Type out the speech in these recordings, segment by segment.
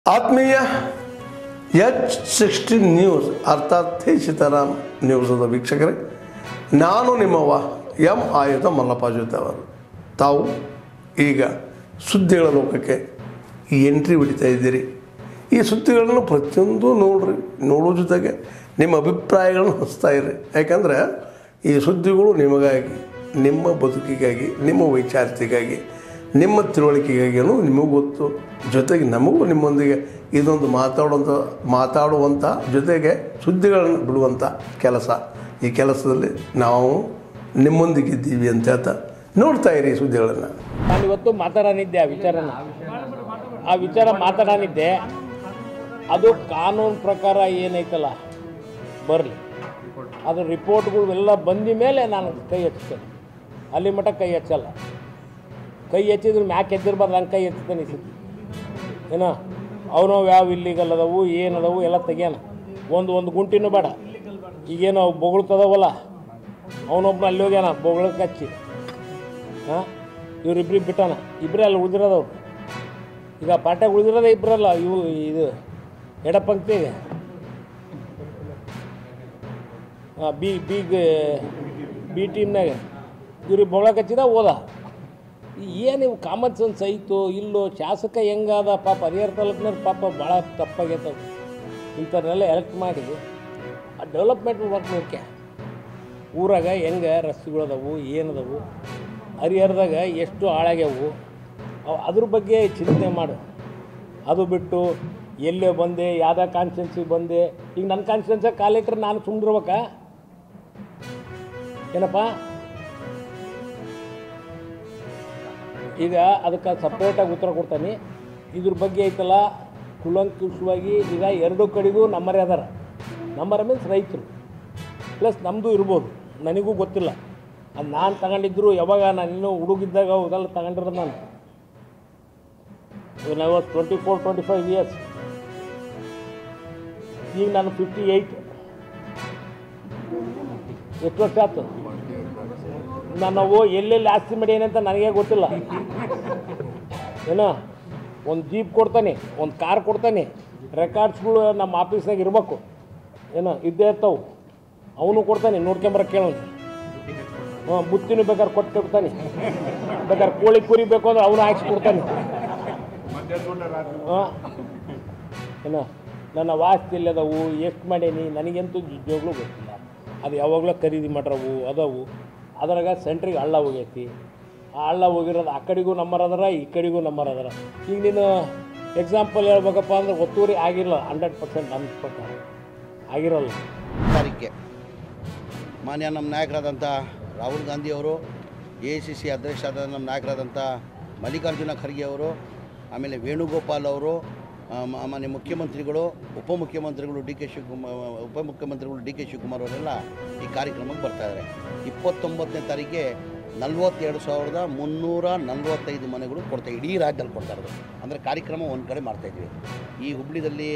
ಆತ್ಮೀಯ H16 news ಅರ್ಥಾತ್ ಸೀತಾರಾಮ್ ನ್ಯೂಸದ ವೀಕ್ಷಕರೇ, ನಾನು ನಿಮ್ಮವ ಎಂ ಆಯುಧ ಮಲ್ಲಪ್ಪ ಜೊತೆ ಅವರು. ತಾವು ಈಗ ಸುದ್ದಿಗಳ ಲೋಕಕ್ಕೆ ಎಂಟ್ರಿ ಹೊಡಿತಾ ಇದ್ದೀರಿ. ಈ ಸುದ್ದಿಗಳನ್ನು ಪ್ರತಿಯೊಂದು ನೋಡೋ ಜೊತೆಗೆ ನಿಮ್ಮ ಅಭಿಪ್ರಾಯಗಳನ್ನು ಹಂಚ್ತಾ ಇರಿ. ಯಾಕಂದರೆ ಈ ಸುದ್ದಿಗಳು ನಿಮಗಾಗಿ, ನಿಮ್ಮ ಬದುಕಿಗಾಗಿ, ನಿಮ್ಮ ವೈಚಾರಿಕೆಗಾಗಿ, ನಿಮ್ಮ ತಿಳುವಳಿಕೆಗಾಗಿಯೂ ನಿಮಗೂ ಗೊತ್ತು. ಜೊತೆಗೆ ನಮಗೂ ನಿಮ್ಮೊಂದಿಗೆ ಇದೊಂದು ಮಾತಾಡುವಂಥ ಜೊತೆಗೆ ಸುದ್ದಿಗಳನ್ನು ಬಿಡುವಂಥ ಕೆಲಸ. ಈ ಕೆಲಸದಲ್ಲಿ ನಾವು ನಿಮ್ಮೊಂದಿಗಿದ್ದೀವಿ ಅಂತ ಹೇಳ್ತಾ ನೋಡ್ತಾ ಇರಿ ಸುದ್ದಿಗಳನ್ನು. ನಾನು ಇವತ್ತು ಮಾತಾಡನಿದ್ದೆ ಆ ವಿಚಾರ ಮಾತಾಡನಿದ್ದೆ. ಅದು ಕಾನೂನು ಪ್ರಕಾರ ಏನೈತಲ್ಲ ಬರಲಿ, ಅದು ರಿಪೋರ್ಟ್ಗಳು ಎಲ್ಲ ಬಂದ ಮೇಲೆ ನಾನು ಕೈ ಹಚ್ತೇನೆ. ಅಲ್ಲಿ ಮಟ್ಟ ಕೈ ಹಚ್ಚಲ್ಲ. ಕೈ ಹಚ್ಚಿದ್ರೆ ಮ್ಯಾಕೆ ಎದ್ದಿರ್ಬಾರ್ದು, ಹಂಗೆ ಕೈ ಹಚ್ತಾನೆ ಈ ಏನೋ ಅವನು ಯಾವ ಇಲ್ಲಿಗಲ್ ಅದಾವು ಏನದಾವು ಎಲ್ಲ ತೆಗ್ಯಾನ. ಒಂದು ಗುಂಟಿನೂ ಬೇಡ. ಈಗೇನು ಅವು ಬೊಗಳ್ತದವಲ್ಲ, ಅವನೊಬ್ಬನ ಅಲ್ಲಿ ಹೋಗ್ಯಾನ ಬೊಗಳಕ್ಕೆ ಹಚ್ಚಿ. ಇವರಿಬ್ರಿಗೆ ಬಿಟ್ಟಾನ. ಇಬ್ಬರೇ ಅಲ್ಲಿ ಉಳಿದಿರೋದವ್ರು. ಈಗ ಪಾಟ್ಯಾಗ ಉಳಿದಿರೋದೇ ಇಬ್ಬರಲ್ಲ. ಇದು ಎಡಪಂಕ್ತಿಗೆ ಬಿ ಟೀಮ್ನಾಗ ಇವ್ರಿಗೆ ಬೊಗಳಕ್ಕೆ ಹಚ್ಚಿದ ಹೋದ. ಏನು ಇವು ಕಾಮನ್ ಸೆನ್ಸ್ ಐತೋ ಇಲ್ಲೋ? ಶಾಸಕ ಹೆಂಗಾದ ಪಾಪ ಹರಿಹರ ತಾಲೂಕಿನ ಪಾಪ ಭಾಳ ತಪ್ಪಾಗೈತವು. ಇಂಥವ್ರನ್ನೆಲ್ಲ ಎಲೆಕ್ಟ್ ಮಾಡಿ ಆ ಡೆವಲಪ್ಮೆಂಟ್ ವರ್ಕ್ ನೋಡ್ಕೆ. ಊರಾಗ ಹೆಂಗೆ ರಸ್ತೆಗಳದವು ಏನದವು, ಹರಿಹರದಾಗ ಎಷ್ಟು ಹಾಳಾಗ್ಯವು, ಅದ್ರ ಬಗ್ಗೆ ಚಿಂತನೆ ಮಾಡು. ಅದು ಬಿಟ್ಟು ಎಲ್ಲೇ ಬಂದೆ, ಯಾವುದೇ ಕಾನ್ಸ್ಟಿಟ್ಯೂನ್ಸಿಗೆ ಬಂದೆ. ಈಗ ನನ್ನ ಕಾನ್ಸ್ಟಿಟ್ಯೂನ್ಸಿಗೆ ಕಾಲಿಟ್ರೆ ನಾನು ಸುಮ್ಮನಿರ್ಬೇಕಾ ಏನಪ್ಪ? ಈಗ ಅದಕ್ಕೆ ಸಪ್ರೇಟಾಗಿ ಉತ್ತರ ಕೊಡ್ತಾನೆ. ಇದ್ರ ಬಗ್ಗೆ ಐತಲ್ಲ ಕುಲಂಕುಷವಾಗಿ. ಈಗ ಎರಡೂ ಕಡೆಗೂ ನಮ್ಮರೇ ಅದಾರ. ನಮ್ಮರ ಮೀನ್ಸ್ ರೈತರು ಪ್ಲಸ್ ನಮ್ಮದು ಇರ್ಬೋದು, ನನಗೂ ಗೊತ್ತಿಲ್ಲ. ಅದು ನಾನು ತಗೊಂಡಿದ್ರು ಯಾವಾಗ ನಾನು ಇನ್ನೂ ಹುಡುಗಿದ್ದಾಗ ಅವೆಲ್ಲ ತಗೊಂಡಿರೋದು ನಾನು. I was 24-25 years. ಈಗ ನಾನು 58. ಎಷ್ಟು ವರ್ಷ ಆಯ್ತು? ನಾವು ಎಲ್ಲೆಲ್ಲಿ ಆಸ್ತಿ ಮಾಡೀನಿ ಅಂತ ನನಗೇ ಗೊತ್ತಿಲ್ಲ. ಏನೋ ಒಂದು ಜೀಪ್ ಕೊಡ್ತಾನೆ, ಒಂದು ಕಾರ್ ಕೊಡ್ತಾನೆ. ರೆಕಾರ್ಡ್ಸ್ಗಳು ನಮ್ಮ ಆಫೀಸ್ನಾಗ ಇರಬೇಕು. ಏನೋ ಇದ್ದೇ ಇರ್ತಾವೆ. ಅವನು ಕೊಡ್ತಾನೆ, ನೋಡ್ಕೊಂಬರಕ್ಕೆ ಕೇಳೋನು. ಬುತ್ತಿನೂ ಬೇಕಾದ್ರೆ ಕೊಡ್ತಾನೆ. ಬೇಕಾದ್ರೆ ಕೋಳಿ ಕುರಿ ಬೇಕು ಅಂದ್ರೆ ಅವನು ಹಾಕ್ಸ್ಕೊಡ್ತಾನೆ. ಏನೋ ನನ್ನ ವಾಸ್ತಿ ಎಲ್ಲದವು, ಎಷ್ಟು ಮಾಡೀನಿ ನನಗಂತೂ ನಿಜವಾಗ್ಲೂ ಗೊತ್ತಿಲ್ಲ. ಅದು ಯಾವಾಗಲೂ ಖರೀದಿ ಮಾಡ್ರವು ಅದಾವು. ಅದ್ರಾಗ ಸೆಂಟ್ರಿಗೆ ಹಳ್ಳ ಹೋಗೈತಿ. ಆ ಹಳ್ಳ ಹೋಗಿರೋದು ಆ ಕಡೆಗೂ ನಂಬರ್ ಈ ಕಡೆಗೂ ನಂಬರ್ ಅದರ. ಈಗ ನೀನು ಎಕ್ಸಾಂಪಲ್ ಹೇಳ್ಬೇಕಪ್ಪ ಅಂದ್ರೆ ಒತ್ತುವರಿ ಆಗಿರಲ್ಲ. 100% ನನ್ನ ಪ್ರಕಾರ ಆಗಿರಲ್ಲ. ತಾರೀಕಿಗೆ ಮಾನ್ಯ ನಮ್ಮ ನಾಯಕರಾದಂಥ ರಾಹುಲ್ ಗಾಂಧಿಯವರು, AICC ಅಧ್ಯಕ್ಷರಾದ ನಮ್ಮ ನಾಯಕರಾದಂಥ ಮಲ್ಲಿಕಾರ್ಜುನ ಖರ್ಗೆ ಅವರು, ಆಮೇಲೆ ವೇಣುಗೋಪಾಲ್ ಅವರು, ಮಾನ್ಯ ಮುಖ್ಯಮಂತ್ರಿಗಳು, ಉಪಮುಖ್ಯಮಂತ್ರಿಗಳು ಡಿ ಕೆ ಶಿವಕುಮಾರ್ ಅವರೆಲ್ಲ ಈ ಕಾರ್ಯಕ್ರಮಕ್ಕೆ ಬರ್ತಾಯಿದ್ದಾರೆ. 29ನೇ ತಾರೀಕಿಗೆ 42,345 ಮನೆಗಳು ಕೊಡ್ತಾ ಇಡೀ ರಾಜ್ಯದಲ್ಲಿ ಕೊಡ್ತಾ ಇರೋದು. ಅಂದರೆ ಕಾರ್ಯಕ್ರಮ ಒಂದು ಕಡೆ ಮಾಡ್ತಾಯಿದ್ವಿ. ಈ ಹುಬ್ಳಿದಲ್ಲಿ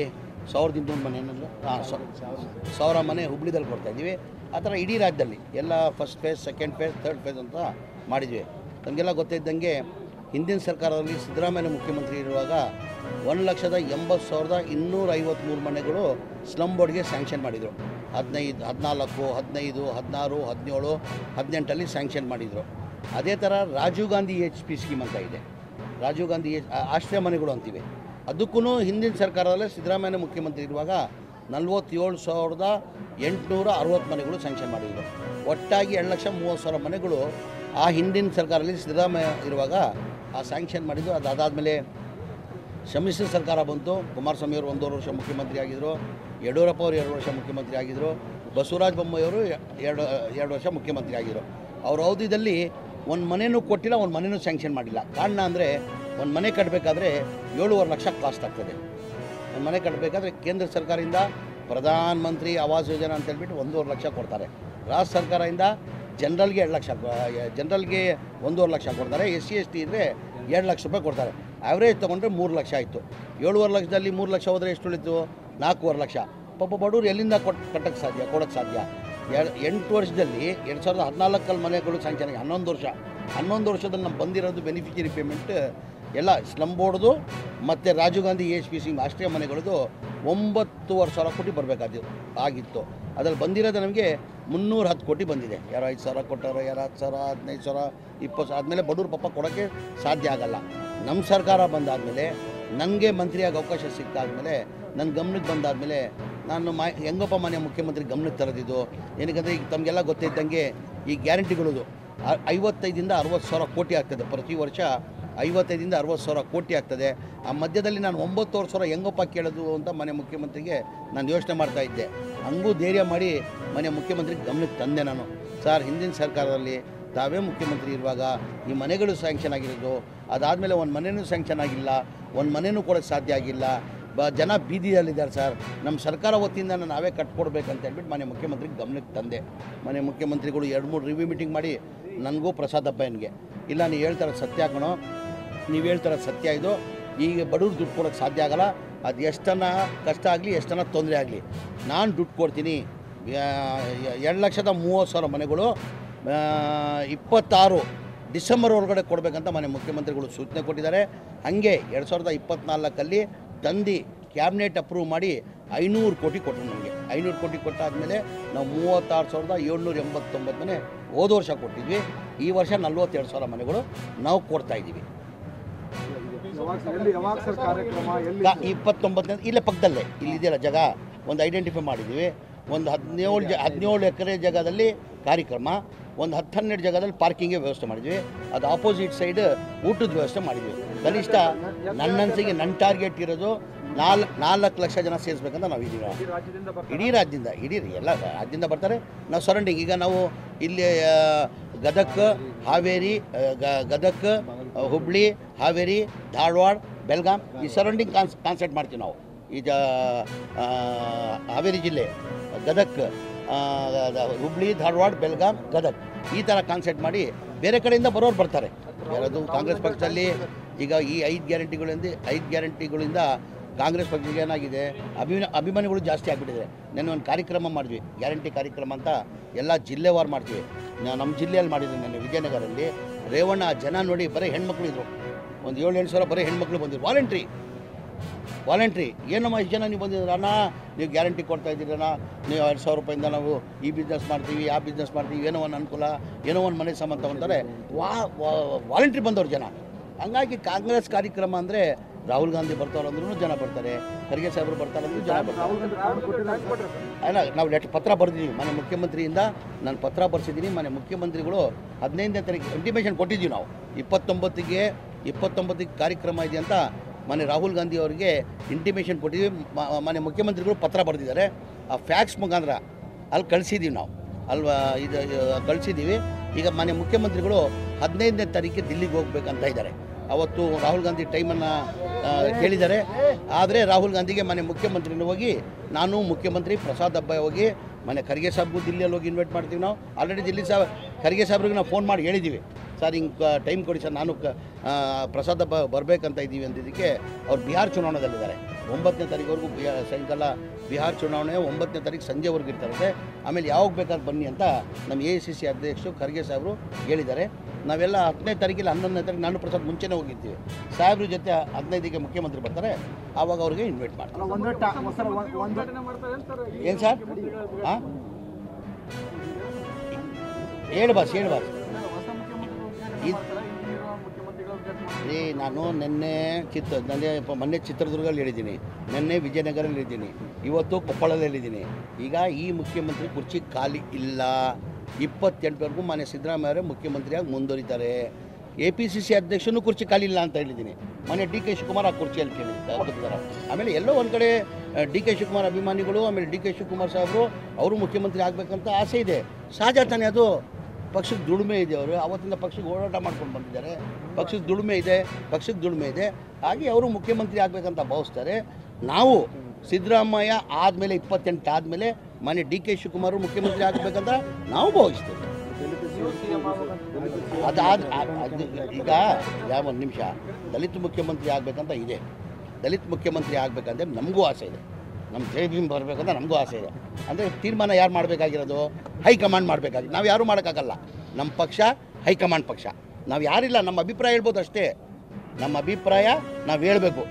1,200 ಮನೆಯಲ್ಲ, 1,000 ಮನೆ ಹುಬ್ಳಿದಲ್ಲಿ ಕೊಡ್ತಾಯಿದ್ವಿ. ಆ ಥರ ಇಡೀ ರಾಜ್ಯದಲ್ಲಿ ಎಲ್ಲ first phase, second phase, third face ಅಂತ ಮಾಡಿದ್ವಿ. ನಮಗೆಲ್ಲ ಗೊತ್ತಿದ್ದಂಗೆ ಹಿಂದಿನ ಸರ್ಕಾರದಲ್ಲಿ ಸಿದ್ದರಾಮಯ್ಯ ಮುಖ್ಯಮಂತ್ರಿ ಇರುವಾಗ 1,80,253 ಮನೆಗಳು ಸ್ಲಮ್ ಬೋರ್ಡ್ಗೆ ಸ್ಯಾಂಕ್ಷನ್ ಮಾಡಿದರು. 15, 14, 15, 16, 17, 18 ಸ್ಯಾಂಕ್ಷನ್ ಮಾಡಿದರು. ಅದೇ ಥರ ರಾಜೀವ್ ಗಾಂಧಿ HP ಸ್ಕೀಮ್ ಅಂತ ಇದೆ. ರಾಜೀವ್ ಗಾಂಧಿ ಆಶ್ರಯ ಮನೆಗಳು ಅಂತಿವೆ. ಅದಕ್ಕೂ ಹಿಂದಿನ ಸರ್ಕಾರದಲ್ಲೇ ಸಿದ್ದರಾಮಯ್ಯ ಮುಖ್ಯಮಂತ್ರಿ ಇರುವಾಗ 47,860 ಮನೆಗಳು ಸ್ಯಾಂಕ್ಷನ್ ಮಾಡಿದರು. ಒಟ್ಟಾಗಿ 2,30,000 ಮನೆಗಳು ಆ ಹಿಂದಿನ ಸರ್ಕಾರದಲ್ಲಿ ಸಿದ್ದರಾಮಯ್ಯ ಇರುವಾಗ ಆ ಸ್ಯಾಂಕ್ಷನ್ ಮಾಡಿದ್ದು. ಅದಾದಮೇಲೆ ಸಮ್ಮಿಶ್ರ ಸರ್ಕಾರ ಬಂತು. ಕುಮಾರಸ್ವಾಮಿ ಅವರು 1.5 ವರ್ಷ ಮುಖ್ಯಮಂತ್ರಿ ಆಗಿದ್ದರು. ಯಡಿಯೂರಪ್ಪ ಅವರು 2 ವರ್ಷ ಮುಖ್ಯಮಂತ್ರಿ ಆಗಿದ್ದರು. ಬಸವರಾಜ ಬೊಮ್ಮಾಯಿಯವರು 2 ವರ್ಷ ಮುಖ್ಯಮಂತ್ರಿ ಆಗಿದ್ದರು. ಅವ್ರ ಅವಧಿಯಲ್ಲಿ ಒಂದು ಮನೆಯೂ ಕೊಟ್ಟಿಲ್ಲ, ಒಂದು ಮನೆಯೂ ಸ್ಯಾಂಕ್ಷನ್ ಮಾಡಿಲ್ಲ. ಕಾರಣ ಅಂದರೆ ಒಂದು ಮನೆ ಕಟ್ಟಬೇಕಾದ್ರೆ 7.5 ಲಕ್ಷ ಕಾಸ್ಟ್ ಆಗ್ತದೆ. ಒಂದು ಮನೆ ಕಟ್ಟಬೇಕಾದ್ರೆ ಕೇಂದ್ರ ಸರ್ಕಾರದಿಂದ ಪ್ರಧಾನ ಮಂತ್ರಿ ಆವಾಸ್ ಯೋಜನೆ ಅಂತ ಹೇಳ್ಬಿಟ್ಟು 1.5 ಲಕ್ಷ ಕೊಡ್ತಾರೆ. ರಾಜ್ಯ ಸರ್ಕಾರದಿಂದ ಜನರಲ್ಗೆ 2 ಲಕ್ಷ, ಜನರಲ್ಗೆ 1.5 ಲಕ್ಷ ಕೊಡ್ತಾರೆ. SC ST ಇದ್ದರೆ 2 ಲಕ್ಷ ರೂಪಾಯಿ ಕೊಡ್ತಾರೆ. ಆ್ಯಾವ್ರೇಜ್ ತೊಗೊಂಡ್ರೆ 3 ಲಕ್ಷ ಆಯಿತು. 7.5 ಲಕ್ಷದಲ್ಲಿ 3 ಲಕ್ಷ ಹೋದರೆ ಎಷ್ಟು ಉಳಿತು? 4.5 ಲಕ್ಷ. ಪಾಪ ಬಡವ್ರು ಎಲ್ಲಿಂದ ಕೊಡೋಕ್ಕೆ ಸಾಧ್ಯ? 8 ವರ್ಷದಲ್ಲಿ 2014 ಮನೆಗಳು ಸ್ಯಾಂಕ್ಷನ್ ಆಗಿ 11 ವರ್ಷದಲ್ಲಿ ನಮ್ಗೆ ಬಂದಿರೋದು ಬೆನಿಫಿಷರಿ ಪೇಮೆಂಟ್ ಎಲ್ಲ ಸ್ಲಮ್ ಬೋರ್ಡ್ದು ಮತ್ತು ರಾಜೀವ್ ಗಾಂಧಿ HPC ಆಶ್ರಯ ಮನೆಗಳದ್ದು 9,500 ಕೋಟಿ ಆಗಿತ್ತು. ಅದರಲ್ಲಿ ಬಂದಿರೋದು ನಮಗೆ 310 ಕೋಟಿ ಬಂದಿದೆ. ಯಾರೋ 5,000 ಕೊಟ್ಟಾರೋ, ಯಾರೋ 10,000, 15,000, 20,000 ಆದಮೇಲೆ ಬಡವ್ರ ಪಾಪ ಕೊಡೋಕ್ಕೆ ಸಾಧ್ಯ ಆಗಲ್ಲ. ನಮ್ಮ ಸರ್ಕಾರ ಬಂದಾದಮೇಲೆ ನನಗೆ ಮಂತ್ರಿಯಾಗಿ ಅವಕಾಶ ಸಿಕ್ಕಾದ್ಮೇಲೆ ನನ್ನ ಗಮನಕ್ಕೆ ಬಂದಾದಮೇಲೆ ನಾನು ಹೆಂಗಪ್ಪ ಮಾನ್ಯ ಮುಖ್ಯಮಂತ್ರಿ ಗಮನಕ್ಕೆ ತರೋದಿದ್ದು. ಏನಕ್ಕಂದರೆ ಈಗ ತಮಗೆಲ್ಲ ಗೊತ್ತಿದ್ದಂಗೆ ಈ ಗ್ಯಾರಂಟಿಗಳದು 55,000 to 60,000 ಕೋಟಿ ಆಗ್ತದೆ. ಪ್ರತಿ ವರ್ಷ 55,000 to 60,000 ಕೋಟಿ ಆಗ್ತದೆ. ಆ ಮಧ್ಯದಲ್ಲಿ ನಾನು 9,000 ಹೆಂಗಪ್ಪ ಕೇಳೋದು ಅಂತ ಮನೆ ಮುಖ್ಯಮಂತ್ರಿಗೆ ನಾನು ಯೋಚನೆ ಮಾಡ್ತಾಯಿದ್ದೆ. ಹಂಗೂ ಧೈರ್ಯ ಮಾಡಿ ಮನೆ ಮುಖ್ಯಮಂತ್ರಿಗೆ ಗಮನಕ್ಕೆ ತಂದೆ ನಾನು. ಸರ್, ಹಿಂದಿನ ಸರ್ಕಾರದಲ್ಲಿ ತಾವೇ ಮುಖ್ಯಮಂತ್ರಿ ಇರುವಾಗ ಈ ಮನೆಗಳು ಸ್ಯಾಂಕ್ಷನ್ ಆಗಿರೋದು, ಅದಾದಮೇಲೆ ಒಂದು ಮನೆಯೂ ಸ್ಯಾಂಕ್ಷನ್ ಆಗಿಲ್ಲ, ಒಂದು ಮನೆಯೂ ಕೊಡೋಕ್ಕೆ ಸಾಧ್ಯ ಆಗಿಲ್ಲ. ಜನ ಬೀದಿಯಲ್ಲಿದ್ದಾರೆ ಸರ್. ನಮ್ಮ ಸರ್ಕಾರ ವತಿಯಿಂದ ನಾವೇ ಕಟ್ಕೊಡ್ಬೇಕಂತ ಹೇಳ್ಬಿಟ್ಟು ಮನೆ ಮುಖ್ಯಮಂತ್ರಿಗೆ ಗಮನಕ್ಕೆ ತಂದೆ. ಮನೆ ಮುಖ್ಯಮಂತ್ರಿಗಳು 2-3 ರಿವ್ಯೂ ಮೀಟಿಂಗ್ ಮಾಡಿ ನನಗೂ ಪ್ರಸಾದಪ್ಪನಿಗೆ ಇಲ್ಲ, ನೀವು ಹೇಳ್ತಾರ ಸತ್ಯ ಕಣೋ, ನೀವು ಹೇಳ್ತಾರ ಸತ್ಯ ಇದು, ಈಗ ಬಡವ್ರು ದುಡ್ಡು ಕೊಡೋಕ್ಕೆ ಸಾಧ್ಯ ಆಗಲ್ಲ. ಅದು ಎಷ್ಟನ್ನ ಕಷ್ಟ ಆಗಲಿ, ಎಷ್ಟನ್ನ ತೊಂದರೆ ಆಗಲಿ, ನಾನು ದುಡ್ಡು ಕೊಡ್ತೀನಿ. 2,30,000 ಮನೆಗಳು 26 ಡಿಸೆಂಬರ್ ಒಳಗಡೆ ಕೊಡಬೇಕಂತ ಮನೆ ಮುಖ್ಯಮಂತ್ರಿಗಳು ಸೂಚನೆ ಕೊಟ್ಟಿದ್ದಾರೆ. ಹಾಗೆ 2024 ತಂದು ಕ್ಯಾಬಿನೆಟ್ ಅಪ್ರೂವ್ ಮಾಡಿ 500 ಕೋಟಿ ಕೊಟ್ಟರು ನಮಗೆ. 500 ಕೋಟಿ ಕೊಟ್ಟಾದಮೇಲೆ ನಾವು 36,789 ಮನೆ ಹೋದ ವರ್ಷ ಕೊಟ್ಟಿದ್ವಿ. ಈ ವರ್ಷ 42,000 ಮನೆಗಳು ನಾವು ಕೊಡ್ತಾಯಿದ್ದೀವಿ. 29 ಇಲ್ಲೇ ಪಕ್ಕದಲ್ಲೇ ಇಲ್ಲಿದೆಯಲ್ಲ ಜಾಗ, ಒಂದು ಐಡೆಂಟಿಫೈ ಮಾಡಿದ್ದೀವಿ. ಒಂದು 17 ಎಕರೆ ಜಾಗದಲ್ಲಿ ಕಾರ್ಯಕ್ರಮ, ಒಂದು 10-12 ಜಾಗದಲ್ಲಿ ಪಾರ್ಕಿಂಗ್ಗೆ ವ್ಯವಸ್ಥೆ ಮಾಡಿದ್ವಿ. ಅದು ಆಪೋಸಿಟ್ ಸೈಡ್ ಊಟದ ವ್ಯವಸ್ಥೆ ಮಾಡಿದ್ವಿ. ಕನಿಷ್ಠ ನನ್ನನ್ಸಿಗೆ ನನ್ನ ಟಾರ್ಗೆಟ್ ಇರೋದು 4 ಲಕ್ಷ ಜನ ಸೇರಿಸ್ಬೇಕಂತ ನಾವು ಇದ್ದೀವಿ. ಇಡೀ ರಾಜ್ಯದಿಂದ ಎಲ್ಲ ರಾಜ್ಯದಿಂದ ಬರ್ತಾರೆ. ನಾವು ಸರೌಂಡಿಂಗ್ ಈಗ ನಾವು ಇಲ್ಲಿ ಗದಗ, ಹಾವೇರಿ, ಗದಗ, ಹುಬ್ಳಿ, ಹಾವೇರಿ, ಧಾರವಾಡ, ಬೆಳಗಾಂ ಈ ಸರೌಂಡಿಂಗ್ ಕಾನ್ಸೆಪ್ಟ್ ಮಾಡ್ತೀವಿ ನಾವು. ಈಗ ಹಾವೇರಿ ಜಿಲ್ಲೆ, ಗದಗ, ಹುಬ್ಳಿ, ಧಾರವಾಡ, ಬೆಳಗಾಂ, ಗದಗ ಈ ಥರ ಕಾನ್ಸೆಪ್ಟ್ ಮಾಡಿ ಬೇರೆ ಕಡೆಯಿಂದ ಬರೋರು ಬರ್ತಾರೆ. ಯಾರಾದರೂ ಕಾಂಗ್ರೆಸ್ ಪಕ್ಷದಲ್ಲಿ ಈಗ ಈ 5 ಗ್ಯಾರಂಟಿಗಳಿಂದ ಕಾಂಗ್ರೆಸ್ ಪಕ್ಷಕ್ಕೆ ಏನಾಗಿದೆ, ಅಭಿಮಾನಿಗಳು ಜಾಸ್ತಿ ಆಗಿಬಿಟ್ಟಿದೆ. ನೆನ್ನೆ ಒಂದು ಕಾರ್ಯಕ್ರಮ ಮಾಡಿದ್ವಿ, ಗ್ಯಾರಂಟಿ ಕಾರ್ಯಕ್ರಮ ಅಂತ ಎಲ್ಲ ಜಿಲ್ಲೆವಾರು ಮಾಡ್ತೀವಿ. ನಮ್ಮ ಜಿಲ್ಲೆಯಲ್ಲಿ ಮಾಡಿದ್ವಿ. ನೆನ್ನೆ ವಿಜಯನಗರಲ್ಲಿ ರೇವಣ್ಣ ಜನ ನೋಡಿ ಬರೀ ಹೆಣ್ಮಕ್ಳು ಇದ್ದರು. ಒಂದು 7-8 ಸಾವಿರ ಬರೀ ಹೆಣ್ಮಕ್ಳು ಬಂದಿದ್ರು. ವಾಲಂಟ್ರಿ ಏನಮ್ಮ ಇಷ್ಟು ಜನ ನೀವು ಬಂದಿದ್ದೀರ ಅಣ್ಣ, ನೀವು ಗ್ಯಾರಂಟಿ ಕೊಡ್ತಾ ಇದ್ದೀರಣ್ಣ, ನೀವು 2,000 ರೂಪಾಯಿಂದ ನಾವು ಈ ಬಿಸ್ನೆಸ್ ಮಾಡ್ತೀವಿ, ಆ ಬಿಸ್ನೆಸ್ ಮಾಡ್ತೀವಿ, ಏನೋ ಒಂದು ಅನುಕೂಲ, ಏನೋ ಒಂದು ಮನೆ ಸಾಮಾನು ತಗೊಳ್ತಾರೆ. ವಾಲಂಟ್ರಿ ಬಂದವ್ರು ಜನ. ಹಂಗಾಗಿ ಕಾಂಗ್ರೆಸ್ ಕಾರ್ಯಕ್ರಮ ಅಂದರೆ ರಾಹುಲ್ ಗಾಂಧಿ ಬರ್ತಾರಂದ್ರೂ ಜನ ಬರ್ತಾರೆ, ಖರ್ಗೆ ಸಾಹೇಬರು ಬರ್ತಾರಂದ್ರೂ ಜನ ಬರ್ತಾರೆ. ಅಲ್ಲ, ನಾವು ಪತ್ರ ಬರೆದಿದ್ದೀವಿ ಮನೆ ಮುಖ್ಯಮಂತ್ರಿಯಿಂದ. ನಾನು ಪತ್ರ ಬರೆಸಿದ್ದೀನಿ. ಮನೆ ಮುಖ್ಯಮಂತ್ರಿಗಳು 15ನೇ ತಾರೀಕು ಇಂಟಿಮೇಷನ್ ಕೊಟ್ಟಿದ್ದೀವಿ ನಾವು. 29ಗೆ ಕಾರ್ಯಕ್ರಮ ಇದೆ ಅಂತ ಮನೆ ರಾಹುಲ್ ಗಾಂಧಿ ಅವರಿಗೆ ಇಂಟಿಮೇಷನ್ ಕೊಟ್ಟಿದ್ದೀವಿ. ಮನೆ ಮುಖ್ಯಮಂತ್ರಿಗಳು ಪತ್ರ ಬರೆದಿದ್ದಾರೆ. ಆ ಫ್ಯಾಕ್ಸ್ ಮುಖಾಂತರ ಅಲ್ಲಿ ಕಳಿಸಿದ್ದೀವಿ ನಾವು. ಇದು ಕಳಿಸಿದ್ದೀವಿ. ಈಗ ಮನೆ ಮುಖ್ಯಮಂತ್ರಿಗಳು 15ನೇ ತಾರೀಕಿಗೆ ದಿಲ್ಲಿಗೆ ಹೋಗ್ಬೇಕಂತ ಇದ್ದಾರೆ. ಅವತ್ತು ರಾಹುಲ್ ಗಾಂಧಿ ಟೈಮನ್ನು ಕೇಳಿದ್ದಾರೆ. ಆದರೆ ರಾಹುಲ್ ಗಾಂಧಿಗೆ ಮನೆ ಮುಖ್ಯಮಂತ್ರಿನ ಹೋಗಿ, ನಾನು ಮುಖ್ಯಮಂತ್ರಿ ಪ್ರಸಾದ್ ಅಬ್ಬಾಯ್ ಹೋಗಿ ಮನೆ ಖರ್ಗೆ ಸಾಹೇಬ್ಗೂ ದಿಲ್ಲಿಯಲ್ಲಿ ಹೋಗಿ ಇನ್ವೈಟ್ ಮಾಡ್ತೀವಿ ನಾವು. ಆಲ್ರೆಡಿ ಖರ್ಗೆ ಸಾಹೇಬ್ರಿಗೆ ನಾವು ಫೋನ್ ಮಾಡಿ ಹೇಳಿದ್ದೀವಿ, ಸರ್ ಹಿಂಗೆ ಟೈಮ್ ಕೊಡಿ ಸರ್, ನಾನು ಪ್ರಸಾದ್ ಹಬ್ಬ ಬರಬೇಕಂತ ಇದ್ದೀವಿ ಅಂತಿದ್ದಕ್ಕೆ ಅವ್ರು ಬಿಹಾರ್ ಚುನಾವಣೆಯಲ್ಲಿದ್ದಾರೆ. 9ನೇ ತಾರೀಕುವರೆಗೂ ಸಾಯಂಕಾಲ ಬಿಹಾರ್ ಚುನಾವಣೆ 9ನೇ ತಾರೀಕು ಸಂಜೆವರೆಗೂ ಇರ್ತಾರಂತೆ. ಆಮೇಲೆ ಯಾವಾಗ ಬೇಕಾದ್ರೆ ಬನ್ನಿ ಅಂತ ನಮ್ಮ AICC ಅಧ್ಯಕ್ಷರು ಖರ್ಗೆ ಸಾಹೇಬರು ಹೇಳಿದ್ದಾರೆ. ನಾವೆಲ್ಲ 10ನೇ ತಾರೀಕಿಲ್ಲ 11ನೇ ತಾರೀಕು ನಾನು ಪ್ರಸಾದ್ ಮುಂಚೆನೇ ಹೋಗಿರ್ತೀವಿ. ಸಾಹೇಬ್ರ ಜೊತೆ 15ಕ್ಕೆ ಮುಖ್ಯಮಂತ್ರಿ ಬರ್ತಾರೆ, ಆವಾಗ ಅವ್ರಿಗೆ ಇನ್ವೈಟ್ ಮಾಡ್ತಾರೆ. ಏನು ಸರ್? ಹಾಂ, ಹೇಳಿ ಬಾಸ್. ನಾನು ಮೊನ್ನೆ ಚಿತ್ರದುರ್ಗದಲ್ಲಿ ಹೇಳಿದ್ದೀನಿ, ನಿನ್ನೆ ವಿಜಯನಗರಲ್ಲಿ ಹೇಳಿದ್ದೀನಿ, ಇವತ್ತು ಕೊಪ್ಪಳದಲ್ಲಿ ಹೇಳಿದ್ದೀನಿ. ಈಗ ಈ ಮುಖ್ಯಮಂತ್ರಿ ಕುರ್ಚಿ ಖಾಲಿ ಇಲ್ಲ. 28ವರೆಗೂ ಮಾನ್ಯ ಸಿದ್ದರಾಮಯ್ಯ ಅವರೇ ಮುಖ್ಯಮಂತ್ರಿಯಾಗಿ ಮುಂದುವರಿತಾರೆ. APCC ಅಧ್ಯಕ್ಷನೂ ಕುರ್ಚಿ ಖಾಲಿ ಇಲ್ಲ ಅಂತ ಹೇಳಿದ್ದೀನಿ. ಮೊನ್ನೆ DK ಶಿವಕುಮಾರ್ ಆ ಕುರ್ಚಿಯಲ್ಲಿ ಕೇಳಿದ್ದಾರೆ. ಆಮೇಲೆ ಎಲ್ಲೋ ಒಂದು ಕಡೆ DK ಶಿವಕುಮಾರ್ ಅಭಿಮಾನಿಗಳು, ಆಮೇಲೆ DK ಶಿವಕುಮಾರ್ ಸಾಹೇಬರು ಅವರು ಮುಖ್ಯಮಂತ್ರಿ ಆಗಬೇಕಂತ ಆಸೆ ಇದೆ. ಸಹಜ ತಾನೇ, ಅದು ಪಕ್ಷಕ್ಕೆ ದುಡಿಮೆ ಇದೆ. ಅವರು ಅವತ್ತಿಂದ ಪಕ್ಷಕ್ಕೆ ಹೋರಾಟ ಮಾಡ್ಕೊಂಡು ಬಂದಿದ್ದಾರೆ. ಪಕ್ಷಕ್ಕೆ ದುಡಿಮೆ ಇದೆ. ಹಾಗೆ ಅವರು ಮುಖ್ಯಮಂತ್ರಿ ಆಗಬೇಕಂತ ಭಾವಿಸ್ತಾರೆ. ನಾವು ಸಿದ್ದರಾಮಯ್ಯ ಆದಮೇಲೆ 28 ಆದಮೇಲೆ ಮನೆ DK ಶಿವಕುಮಾರ್ ಮುಖ್ಯಮಂತ್ರಿ ಆಗಬೇಕಂತ ನಾವು ಭಾವಿಸ್ತೇವೆ. ಈಗ ಒಂದು ನಿಮಿಷ, ದಲಿತ ಮುಖ್ಯಮಂತ್ರಿ ಆಗಬೇಕಂತ ಇದೆ. ದಲಿತ ಮುಖ್ಯಮಂತ್ರಿ ಆಗಬೇಕಂದ್ರೆ ನಮಗೂ ಆಸೆ ಇದೆ. ನಮ್ಮ ಜೈ ಭೀಮ್ ಬರಬೇಕಂತ ನಮಗೂ ಆಸೆ ಇದೆ. ಅಂದರೆ ತೀರ್ಮಾನ ಯಾರು ಮಾಡಬೇಕಾಗಿರೋದು? ಹೈಕಮಾಂಡ್ ಮಾಡಬೇಕಾಗಿ. ನಾವು ಯಾರೂ ಮಾಡೋಕ್ಕಾಗಲ್ಲ. ನಮ್ಮ ಪಕ್ಷ ಹೈಕಮಾಂಡ್ ಪಕ್ಷ. ನಾವು ಯಾರಿಲ್ಲ, ನಮ್ಮ ಅಭಿಪ್ರಾಯ ಹೇಳ್ಬೋದು ಅಷ್ಟೇ. ನಮ್ಮ ಅಭಿಪ್ರಾಯ ನಾವು ಹೇಳಬೇಕು.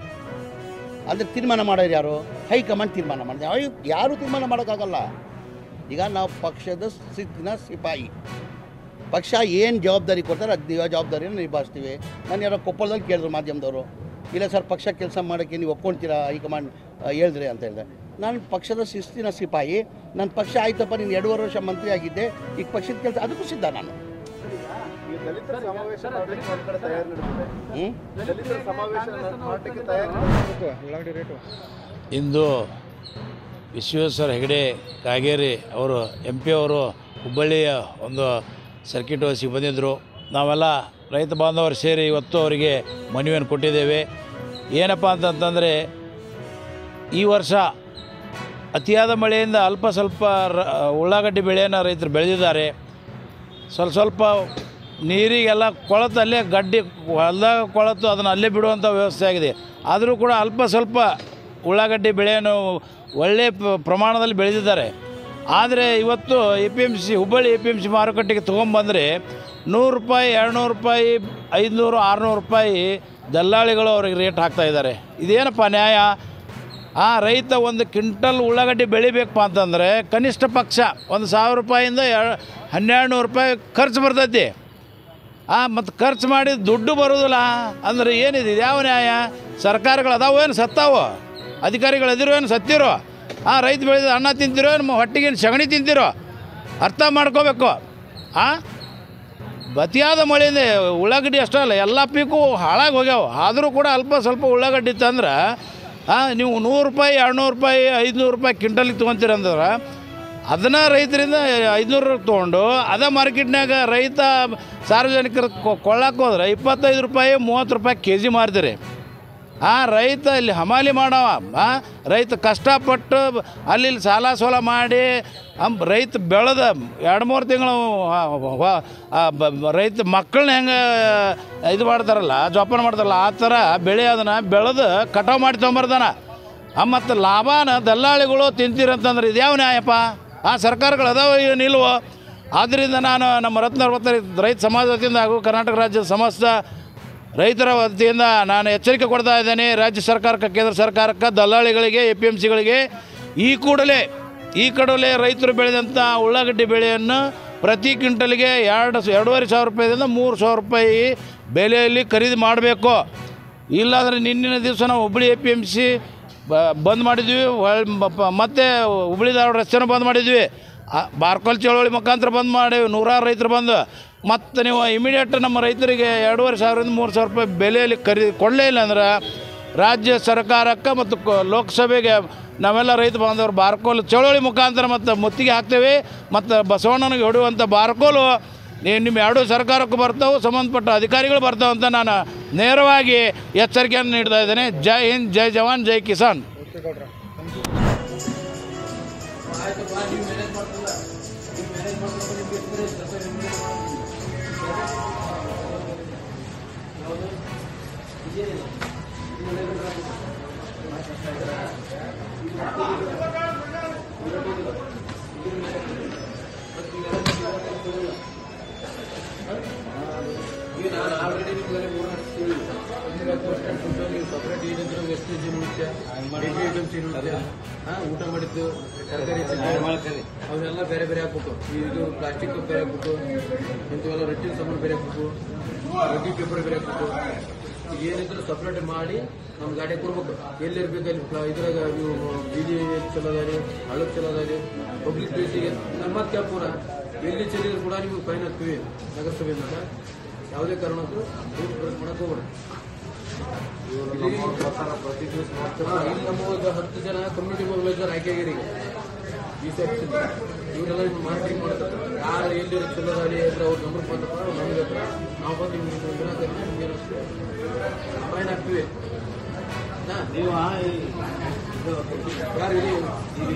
ಅಂದರೆ ತೀರ್ಮಾನ ಮಾಡೋರು ಯಾರು? ಹೈಕಮಾಂಡ್ ತೀರ್ಮಾನ ಮಾಡಿದೆ. ಯಾರೂ ತೀರ್ಮಾನ ಮಾಡೋಕ್ಕಾಗಲ್ಲ. ಈಗ ನಾವು ಪಕ್ಷದ ಸ್ಥಿತಿನ ಸಿಪಾಯಿ, ಪಕ್ಷ ಏನು ಜವಾಬ್ದಾರಿ ಕೊಡ್ತಾರೆ ಅದು ಜವಾಬ್ದಾರಿಯನ್ನು ನಿಭಾಯಿಸ್ತೀವಿ. ನಾನು ಯಾರೋ ಕೊಪ್ಪಳದಲ್ಲಿ ಕೇಳಿದ್ರು ಮಾಧ್ಯಮದವರು, ಇಲ್ಲ ಸರ್ ಪಕ್ಷ ಕೆಲಸ ಮಾಡೋಕ್ಕೆ ನೀವು ಒಪ್ಕೊಳ್ತೀರಾ ಹೈಕಮಾಂಡ್ ಹೇಳಿದ್ರಿ ಅಂತ ಹೇಳಿದೆ. ನಾನು ಪಕ್ಷದ ಶಿಸ್ತಿನ ಸಿಪಾಯಿ, ನನ್ನ ಪಕ್ಷ ಆಯ್ತಪ್ಪ ನೀನು 2.5 ವರ್ಷ ಮಂತ್ರಿ ಆಗಿದ್ದೆ, ಈಗ ಪಕ್ಷದ ಕೆಲಸ ಅದಕ್ಕೂ ಸಿದ್ಧ ನಾನು. ಇಂದು ವಿಶ್ವೇಶ್ವರ ಹೆಗಡೆ ಕಾಗೇರಿ ಅವರು MP ಅವರು ಹುಬ್ಬಳ್ಳಿಯ ಒಂದು ಸರ್ಕಿಟ್ ವಹಿಸಿ ಬಂದಿದ್ದರು. ನಾವೆಲ್ಲ ರೈತ ಬಾಂಧವರು ಸೇರಿ ಇವತ್ತು ಅವರಿಗೆ ಮನವಿಯನ್ನು ಕೊಟ್ಟಿದ್ದೇವೆ. ಏನಪ್ಪ ಅಂತಂತಂದರೆ ಈ ವರ್ಷ ಅತಿಯಾದ ಮಳೆಯಿಂದ ಅಲ್ಪ ಸ್ವಲ್ಪ ಉಳ್ಳಾಗಡ್ಡಿ ಬೆಳೆಯನ್ನು ರೈತರು ಬೆಳೆದಿದ್ದಾರೆ. ಸ್ವಲ್ಪ ನೀರಿಗೆಲ್ಲ ಕೊಳತು ಅಲ್ಲೇ ಗಡ್ಡಿ ಹೊಲದಾಗ ಕೊಳತು ಅದನ್ನು ಅಲ್ಲೇ ಬಿಡುವಂಥ ವ್ಯವಸ್ಥೆ ಆಗಿದೆ. ಆದರೂ ಕೂಡ ಅಲ್ಪ ಸ್ವಲ್ಪ ಉಳ್ಳಾಗಡ್ಡಿ ಬೆಳೆಯನ್ನು ಒಳ್ಳೆಯ ಪ್ರಮಾಣದಲ್ಲಿ ಬೆಳೆದಿದ್ದಾರೆ. ಆದರೆ ಇವತ್ತು APMC ಹುಬ್ಬಳ್ಳಿ APMC ಮಾರುಕಟ್ಟೆಗೆ ತೊಗೊಂಬಂದರೆ 100 ರೂಪಾಯಿ, 200 ರೂಪಾಯಿ, 500, 600 ರೂಪಾಯಿ ದಲ್ಲಾಳಿಗಳು ಅವ್ರಿಗೆ ರೇಟ್ ಹಾಕ್ತಾಯಿದ್ದಾರೆ. ಇದೇನಪ್ಪ ನ್ಯಾಯ? ರೈತ ಒಂದು ಕ್ವಿಂಟಲ್ ಉಳ್ಳಾಗಡ್ಡಿ ಬೆಳಿಬೇಕಪ್ಪ ಅಂತಂದರೆ ಕನಿಷ್ಠ ಪಕ್ಷ 1,000 ರೂಪಾಯಿಂದ 1,200 ರೂಪಾಯಿ ಖರ್ಚು ಬರ್ತೈತಿ. ಮತ್ತು ಖರ್ಚು ಮಾಡಿ ದುಡ್ಡು ಬರೋದಿಲ್ಲ ಅಂದರೆ ಏನಿದೆ? ಯಾವ ನ್ಯಾಯ? ಸರ್ಕಾರಗಳು ಅದಾವು ಏನು ಸತ್ತಾವು? ಅಧಿಕಾರಿಗಳು ಎದಿರೋ ಏನು ಸತ್ತಿರೋ? ರೈತ ಬೆಳೆದ ಅನ್ನ ತಿಂತಿರೋ ನಮ್ಮ ಹೊಟ್ಟಿಗೇನು ಸಗಣಿ ತಿಂತಿರೋ? ಅರ್ಥ ಮಾಡ್ಕೋಬೇಕು. ಅತಿಯಾದ ಮಳೆಯಿಂದ ಉಳ್ಳಾಗಡ್ಡಿ ಅಷ್ಟೇ ಅಲ್ಲ, ಎಲ್ಲ ಪೀಕು ಹಾಳಾಗಿ ಹೋಗ್ಯಾವ. ಆದರೂ ಕೂಡ ಅಲ್ಪ ಸ್ವಲ್ಪ ಉಳ್ಳಾಗಡ್ಡಿ ತಂದ್ರೆ ನೀವು 100 ರೂಪಾಯಿ, 200 ರೂಪಾಯಿ, 500 ರೂಪಾಯಿ ಕ್ವಿಂಟಲಿಗೆ ತೊಗೊತೀರಂದ್ರೆ ಅದನ್ನು ರೈತರಿಂದ 500 ತೊಗೊಂಡು ಅದೇ ಮಾರ್ಕೆಟ್ನಾಗ ರೈತ ಸಾರ್ವಜನಿಕರು ಕೊಳ್ಳಕ್ಕೆ ಹೋದ್ರೆ 25 ರೂಪಾಯಿ, 30 ರೂಪಾಯಿ KG ಮಾರ್ತೀರಿ. ರೈತ ಇಲ್ಲಿ ಹಮಾಲಿ ಮಾಡವ, ರೈತ ಕಷ್ಟಪಟ್ಟು ಅಲ್ಲಿ ಸಾಲ ಸೋಲ ಮಾಡಿ ರೈತ ಬೆಳೆದ 2-3 ತಿಂಗಳು ರೈತ ಮಕ್ಕಳನ್ನ ಹೆಂಗೆ ಇದು ಮಾಡ್ತಾರಲ್ಲ, ಜೋಪಾನ ಮಾಡ್ತಾರಲ್ಲ, ಆ ಥರ ಬೆಳೆ ಅದನ್ನು ಬೆಳೆದು ಕಟಾವು ಮಾಡಿ ತೊಗೊಂಬರ್ತಾನೆ. ಮತ್ತು ಲಾಭನ ದಲ್ಲಾಳಿಗಳು ತಿಂತೀರಂತಂದ್ರೆ ಇದು ಯಾವ ನ್ಯಾಯಪ್ಪ? ಸರ್ಕಾರಗಳು ಅದಾವ ನಿಲ್ವೋ? ಆದ್ದರಿಂದ ನಾನು ನಮ್ಮ ರತ್ನ ರೈತ ಸಮಾಜ ವತಿಯಿಂದ ಹಾಗೂ ಕರ್ನಾಟಕ ರಾಜ್ಯದ ಸಮಸ್ತ ರೈತರ ವತಿಯಿಂದ ನಾನು ಎಚ್ಚರಿಕೆ ಕೊಡ್ತಾ ಇದ್ದೇನೆ. ರಾಜ್ಯ ಸರ್ಕಾರಕ್ಕೆ, ಕೇಂದ್ರ ಸರ್ಕಾರಕ್ಕೆ, ದಲ್ಲಾಳಿಗಳಿಗೆ, APMCಗಳಿಗೆ ಈ ಕೂಡಲೇ ರೈತರು ಬೆಳೆದಂಥ ಉಳ್ಳಾಗಡ್ಡಿ ಬೆಳೆಯನ್ನು ಪ್ರತಿ ಕ್ವಿಂಟಲ್ಗೆ 2,500 ರೂಪಾಯಿದಿಂದ 3,000 ರೂಪಾಯಿ ಬೆಲೆಯಲ್ಲಿ ಖರೀದಿ ಮಾಡಬೇಕು. ಇಲ್ಲಾಂದರೆ ನಿನ್ನಿನ ದಿವಸ ನಾವು ಹುಬ್ಬಳ್ಳಿ APMC ಬಂದ್ ಮಾಡಿದ್ವಿ, ಮತ್ತು ಹುಬ್ಬಳ್ಳಿ ಧಾರವಾಡ ರಸ್ತೆನೂ ಬಂದ್ ಮಾಡಿದ್ವಿ. ಬಾರ್ಕೋಲ್ ಚಳವಳಿ ಮುಖಾಂತರ ಬಂದ್ ಮಾಡಿ 100 ರೈತರು ಬಂದು ಮತ್ತು ನೀವು ಇಮಿಡಿಯೇಟ್ ನಮ್ಮ ರೈತರಿಗೆ 2,500ರಿಂದ 3,000 ರೂಪಾಯಿ ಬೆಲೆಯಲ್ಲಿ ಕೊಡಲೇ ಇಲ್ಲ ಅಂದ್ರೆ ರಾಜ್ಯ ಸರ್ಕಾರಕ್ಕೆ ಮತ್ತು ಲೋಕಸಭೆಗೆ ನಾವೆಲ್ಲ ರೈತ ಬಾಂಧವರು ಬಾರ್ಕೋಲ್ ಚಳವಳಿ ಮುಖಾಂತರ ಮತ್ತು ಮುತ್ತಿಗೆ ಹಾಕ್ತೇವೆ. ಮತ್ತು ಬಸವಣ್ಣನಿಗೆ ಹೊಡೆಯುವಂಥ ಬಾರ್ಕೋಲು ನಿಮ್ಮ 2 ಸರ್ಕಾರಕ್ಕೂ ಬರ್ತಾವೆ, ಸಂಬಂಧಪಟ್ಟ ಅಧಿಕಾರಿಗಳು ಬರ್ತಾವೆ ಅಂತ ನಾನು ನೇರವಾಗಿ ಎಚ್ಚರಿಕೆಯನ್ನು ನೀಡ್ತಾ ಇದ್ದೇನೆ. ಜೈ ಹಿಂದ್, ಜೈ ಜವಾನ್, ಜೈ ಕಿಸಾನ್. ಊಟ ಮಾಡಿದ್ದು ತರಕಾರಿ ಅವನ್ನೆಲ್ಲ ಬೇರೆ ಬೇರೆ ಹಾಕ್ಬೇಕು. ಇದು ಪ್ಲಾಸ್ಟಿಕ್ ಬೇರೆ ಹಾಕ್ಬೇಕು, ಇಂಥವೆಲ್ಲ ರೊಟ್ಟಿನ ಸಾಮಾನು ಬೇರೆ ಹಾಕ್ಬೇಕು, ರೊಟ್ಟಿ ಪೇಪರ್ ಬೇರೆ ಹಾಕ್ಬೇಕು. ಈಗ ಏನಿದ್ರು ಸಪ್ರೇಟ್ ಮಾಡಿ ನಮ್ಮ ಗಾಡಿ ಕೊಡ್ಬೇಕು. ಎಲ್ಲಿರ್ಬೇಕು ಅಲ್ಲಿ ಇದ್ರಾಗ ನೀವು ಬೀದಿ ಚಲೋ ಅದಾರಿ, ಹಳ್ಳಕ್ಕೆ ಚಲೋ ಅದಾರಿ, ಪಬ್ಲಿಕ್ ಪ್ಲೇಸಿಗೆ ನಮ್ಮ ಪೂರ ಎಲ್ಲಿ ಚೆಲ್ಲಿದ್ರು ಕೂಡ ನಿಮ್ಗೆ ಫೈನ್ ಹಾಕ್ತೀವಿ ನಗರಸಭೆಯಿಂದ. ಯಾವುದೇ ಕಾರಣಕ್ಕೂ ಮಾಡಕ್ ಹೋಗ್ಬೇಡ. ಇಲ್ಲಿ ನಮ್ಮ 10 ಜನ ಕಮ್ಯುನಿಟಿ ಮೊಬಿಲೈಸರ್ ಆಯ್ಕೆಗಿರಿ ಈ ಸೆಕ್ಷನ್ ಇವರೆಲ್ಲ ಮಾರ್ಕೆಟಿಂಗ್ ಮಾಡ್ತಾರೆ. ಯಾರು ಎಲ್ಲಿ ಚಲೋ ಅದಾರಿ ಅಂದ್ರೆ ಅವ್ರ ನಂಬರ್ ಬಂದಪ್ಪ ನಮಗೆ ಹತ್ರ ನಾವು ಬಂದು ನಿಮ್ಗೆ ದಿನ ಕರೆದು ನಿಮ್ಗೆ ಫೈನ್ ಹಾಕ್ತೀವಿ. ನೀವು ಯಾರು ಈಗ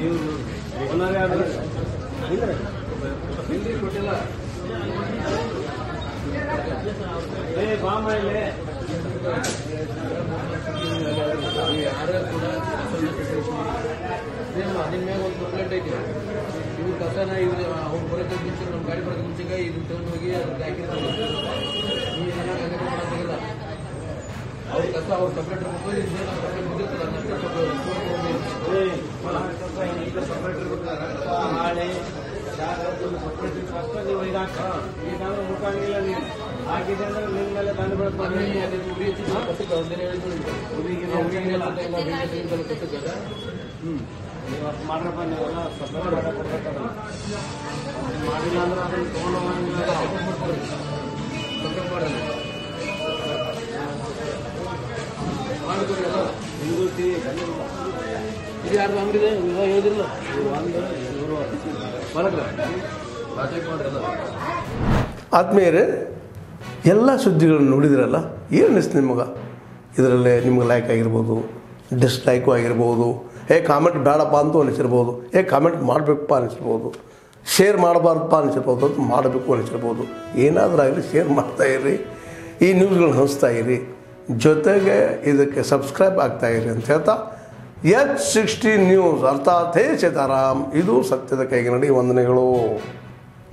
ಇವರು ಇಲ್ರಿ ಕೊಟ್ಟಿಲ್ಲ ಯಾರು ಕೂಡ ನಿಮ್ಮ ಮ್ಯಾಗ ಒಂದು ಕಂಪ್ಲೇಂಟ್ ಐತಿ. ಇವ್ರ ಕಸನ ಇವ್ರು ಅವ್ರು ಬರೋಕ್ಕೆ ಮುಂಚೆ ನಮ್ಮ ಗಾಡಿ ಬರೋಕ್ಕೆ ಮುಂಚೆಗೆ ಇದನ್ನ ತಗೊಂಡು ಹೋಗಿ ಅದಕ್ಕೆ ಹಾಕಿರ್ತಾರೆ. ನೀವು ಏನಾಗ ಮಾಡೋಕ್ಕಾಗಿಲ್ಲ. ಅವ್ರ ಕಸ ಅವ್ರು ಸಪ್ರೇಟ್ ಇರ್ಬೇಕು, ಇದೇ ನಾವು ಸಪ್ರೇಟ್ ಮುಗಿರ್ತದೆ ಮಾಡ್ರಪ್ಪ ನೀವೆಲ್ಲ ಸಪ್ರೇಟ್ ಕೊಡ್ಬೇಕಾದ್ರೆ ಮಾಡಿಲ್ಲ ಅಂದ್ರೆ ಅದನ್ನು ತೊಗೊಂಡು ಸಪ್ರೇಟ್ ಮಾಡೋದು ಇದು ಯಾರ್ದು ಅಂಗಡಿ ಇದೆ ಇವಾಗ ಹೇಳಿದಿಲ್ಲ ಆತ್ಮೀಯರೇ, ಎಲ್ಲ ಸುದ್ದಿಗಳನ್ನು ನೋಡಿದ್ರಲ್ಲ, ಏನು ಅನ್ನಿಸ್ತು ನಿಮಗೆ? ಇದರಲ್ಲೇ ನಿಮ್ಗೆ ಲೈಕ್ ಆಗಿರ್ಬೋದು, ಡಿಸ್ಲೈಕು ಆಗಿರ್ಬೋದು, ಕಾಮೆಂಟ್ ಬೇಡಪ್ಪ ಅಂತೂ ಅನಿಸಿರ್ಬೋದು, ಕಾಮೆಂಟ್ ಮಾಡಬೇಕಪ್ಪ ಅನಿಸಿರ್ಬೋದು, ಶೇರ್ ಮಾಡಬಾರ್ದಪ್ಪ ಅನಿಸಿರ್ಬೋದು, ಅದು ಮಾಡಬೇಕು ಅನಿಸಿರ್ಬೋದು. ಏನಾದರೂ ಆಗಲಿ ಶೇರ್ ಮಾಡ್ತಾಯಿರಿ, ಈ ನ್ಯೂಸ್ಗಳನ್ನ ಹಂಚ್ತಾ ಇರಿ, ಜೊತೆಗೆ ಇದಕ್ಕೆ ಸಬ್ಸ್ಕ್ರೈಬ್ ಆಗ್ತಾಯಿರಿ ಅಂತ ಹೇಳ್ತಾ H16 ನ್ಯೂಸ್ ಅರ್ಥಾತ್ ಹೇ ಸೀತಾರಾಮ್, ಇದು ಸತ್ಯದ ಕೈಗೆ ನಡಿ. ವಂದನೆಗಳು.